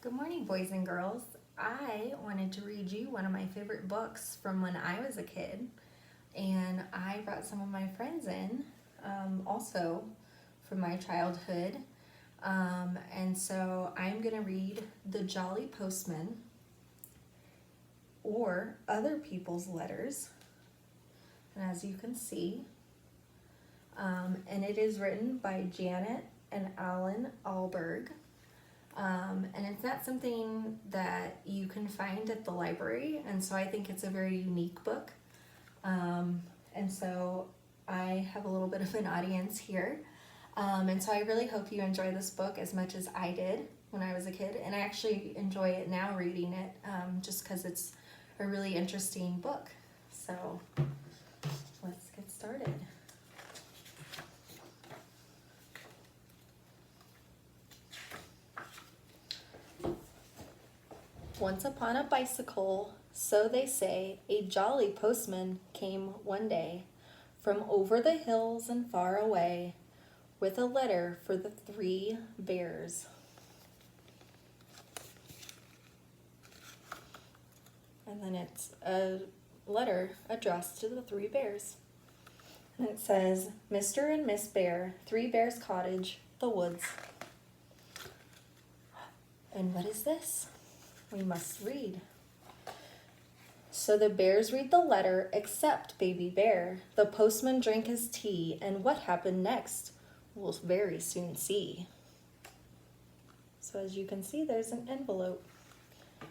Good morning, boys and girls. I wanted to read you one of my favorite books from when I was a kid, and I brought some of my friends in also from my childhood. And so I'm going to read The Jolly Postman or Other People's Letters, and as you can see, and it is written by Janet and Alan Ahlberg. And it's not something that you can find at the library, and so I think it's a very unique book. And so I have a little bit of an audience here. And so I really hope you enjoy this book as much as I did when I was a kid, and I actually enjoy it now reading it, just because it's a really interesting book. So let's get started. Once upon a bicycle, so they say, a jolly postman came one day from over the hills and far away with a letter for the 3 bears. And then it's a letter addressed to the 3 bears. And it says, Mr. and Miss Bear, 3 Bears Cottage, the woods. And what is this? We must read. So the bears read the letter except Baby Bear. The postman drank his tea, and what happened next we'll very soon see. So as you can see, there's an envelope.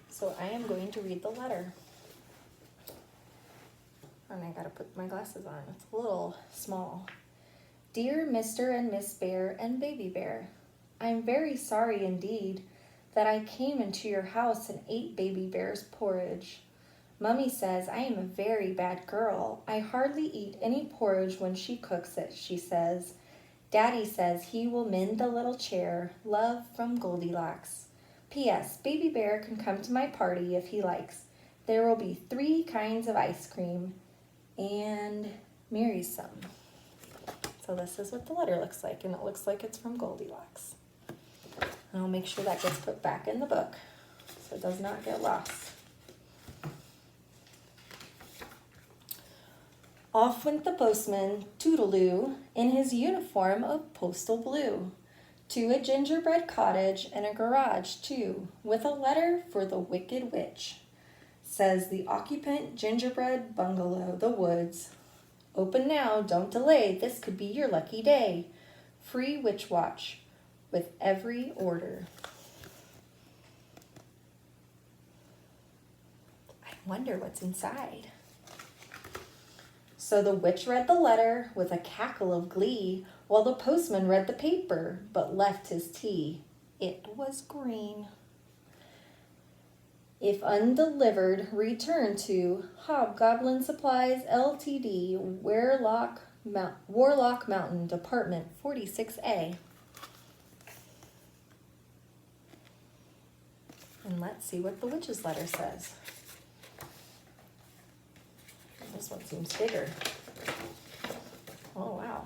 So I am going to read the letter. And I gotta put my glasses on. It's a little small. Dear Mr. and Miss Bear and Baby Bear, I'm very sorry indeed that I came into your house and ate Baby Bear's porridge. Mummy says I am a very bad girl. I hardly eat any porridge when she cooks it, she says. Daddy says he will mend the little chair. Love from Goldilocks. P.S. Baby Bear can come to my party if he likes. There will be 3 kinds of ice cream and marry some. So this is what the letter looks like, and it looks like it's from Goldilocks. And I'll make sure that gets put back in the book so it does not get lost. Off went the postman, toodaloo, in his uniform of postal blue, to a gingerbread cottage and a garage, too, with a letter for the Wicked Witch. Says the occupant gingerbread bungalow, the woods. Open now, don't delay, this could be your lucky day. Free witch watch with every order. I wonder what's inside. So the witch read the letter with a cackle of glee, while the postman read the paper, but left his tea. It was green. If undelivered, return to Hobgoblin Supplies Ltd., Warlock Mountain, Department 46A. And let's see what the witch's letter says. This one seems bigger. Oh, wow.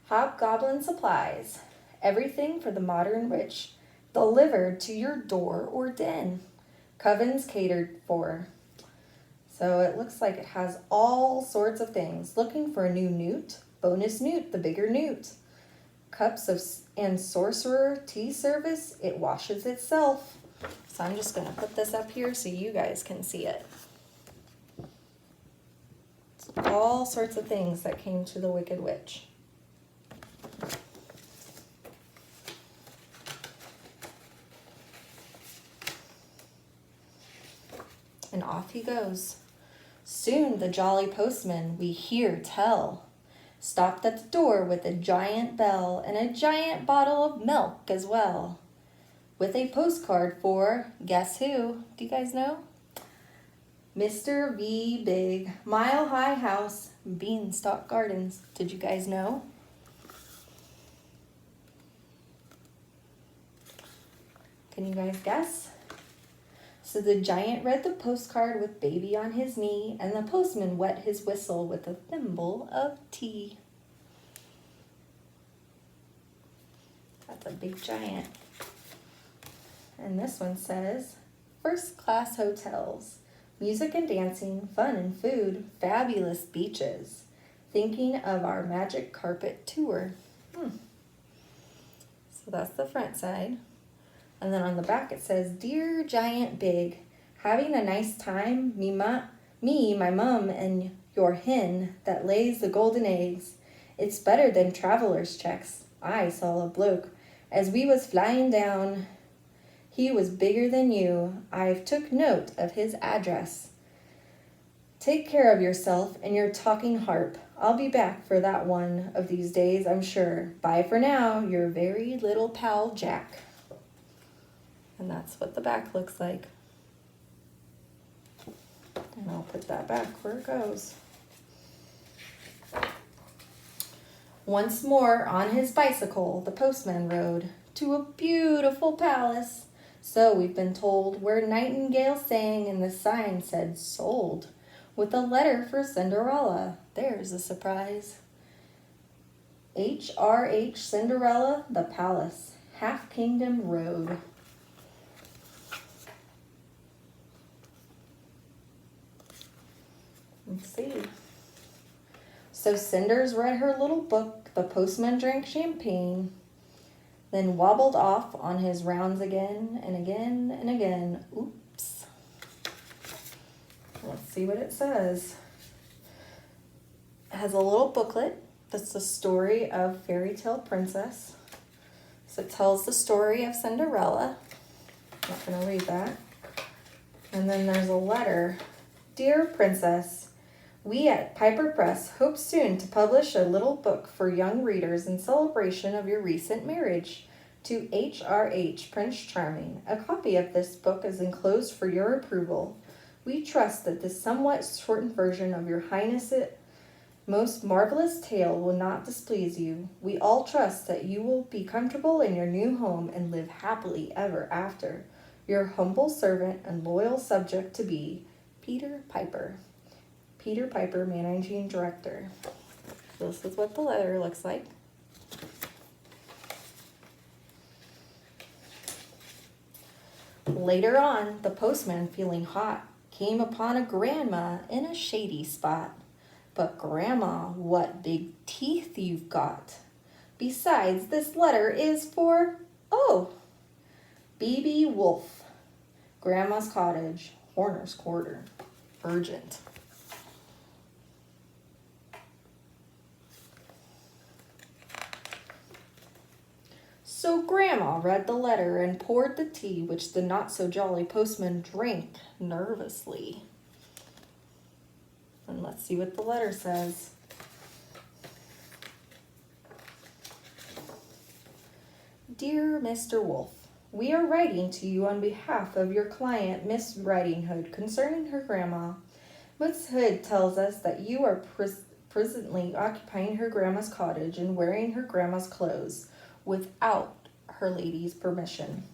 Hobgoblin Supplies. Everything for the modern witch. Delivered to your door or den. Covens catered for. So it looks like it has all sorts of things. Looking for a new newt? Bonus newt, the bigger newt. Cups of and sorcerer tea service. It washes itself. So I'm just going to put this up here so you guys can see it. All sorts of things that came to the Wicked Witch. And off he goes. Soon the jolly postman, we hear tell, stopped at the door with a giant bell and a giant bottle of milk as well. With a postcard for, guess who? Do you guys know? Mr. V. Big, Mile High House, Beanstalk Gardens. Did you guys know? Can you guys guess? So the giant read the postcard with baby on his knee, and the postman wet his whistle with a thimble of tea. That's a big giant. and this one says, first class hotels, music and dancing, fun and food, fabulous beaches. Thinking of our magic carpet tour. So that's the front side. And then on the back it says, Dear Giant Big, having a nice time, me, my mum, and your hen that lays the golden eggs. It's better than traveler's checks. I saw a bloke as we was flying down. He was bigger than you. I've took note of his address. Take care of yourself and your talking harp. I'll be back for that one of these days, I'm sure. Bye for now, your very little pal, Jack. And that's what the back looks like. And I'll put that back where it goes. Once more on his bicycle, the postman rode to a beautiful palace. So we've been told, where nightingales sang and the sign said sold. With a letter for Cinderella. There's a surprise. H.R.H. Cinderella, the Palace, Half Kingdom Road. Let's see. So Cinders read her little book, the postman drank champagne, then wobbled off on his rounds again and again and again. Oops. Let's see what it says. It has a little booklet that's the story of Fairy Tale Princess. So it tells the story of Cinderella. I'm not going to read that. And then there's a letter. Dear Princess, we at Piper Press hope soon to publish a little book for young readers in celebration of your recent marriage to H.R.H. Prince Charming. A copy of this book is enclosed for your approval. We trust that this somewhat shortened version of your Highness's most marvelous tale will not displease you. We all trust that you will be comfortable in your new home and live happily ever after. Your humble servant and loyal subject to be, Peter Piper. Peter Piper, Managing Director. This is what the letter looks like. Later on, the postman, feeling hot, came upon a grandma in a shady spot. But Grandma, what big teeth you've got. Besides, this letter is for, B.B. Wolf, Grandma's Cottage, Horner's Quarter, urgent. So Grandma read the letter and poured the tea, which the not-so-jolly postman drank nervously. And let's see what the letter says. Dear Mr. Wolf, we are writing to you on behalf of your client, Miss Riding Hood, concerning her grandma. Miss Hood tells us that you are presently occupying her grandma's cottage and wearing her grandma's clothes without her lady's permission.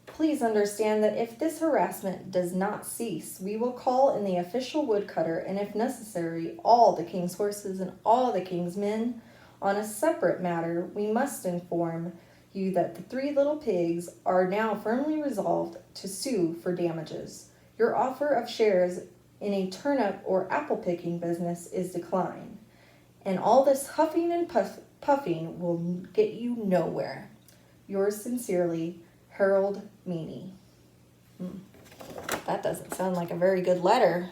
Please understand that if this harassment does not cease, we will call in the official woodcutter and, if necessary, all the king's horses and all the king's men. On a separate matter, we must inform you that the 3 little pigs are now firmly resolved to sue for damages. Your offer of shares in a turnip or apple-picking business is declined, and all this huffing and puffing will get you nowhere. Yours sincerely, Harold Meany. That doesn't sound like a very good letter.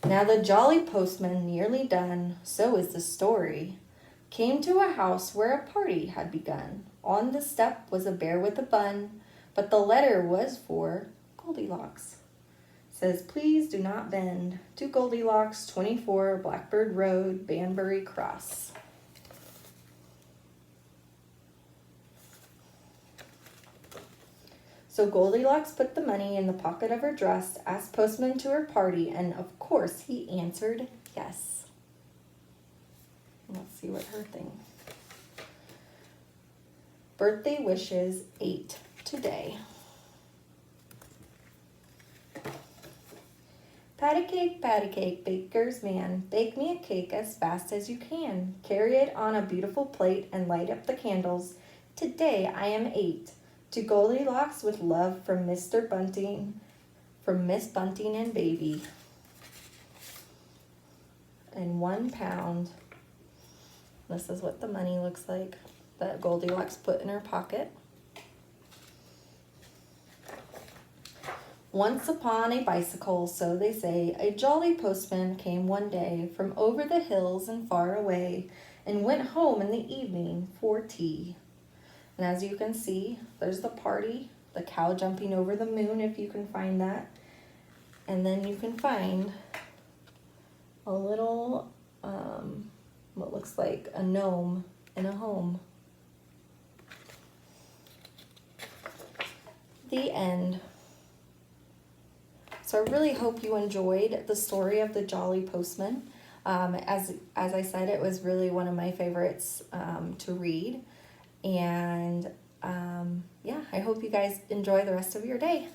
Now the Jolly Postman, nearly done, so is the story, came to a house where a party had begun. On the step was a bear with a bun, but the letter was for Goldilocks. Says, please do not bend. To Goldilocks, 24 Blackbird Road, Banbury Cross. So Goldilocks put the money in the pocket of her dress, asked Postman to her party, and of course he answered yes. Let's see what her thing. Birthday wishes 8 today. patty cake, baker's man, bake me a cake as fast as you can. Carry it on a beautiful plate and light up the candles. Today I am 8. To Goldilocks with love from Mr. Bunting, from Miss Bunting and Baby. And £1. This is what the money looks like that Goldilocks put in her pocket. Once upon a bicycle, so they say, a jolly postman came one day from over the hills and far away, and went home in the evening for tea. And as you can see, there's the party, the cow jumping over the moon, if you can find that. And then you can find a little, what looks like a gnome in a home. The end. So I really hope you enjoyed the story of the Jolly Postman. As I said, it was really one of my favorites to read. And yeah, I hope you guys enjoy the rest of your day.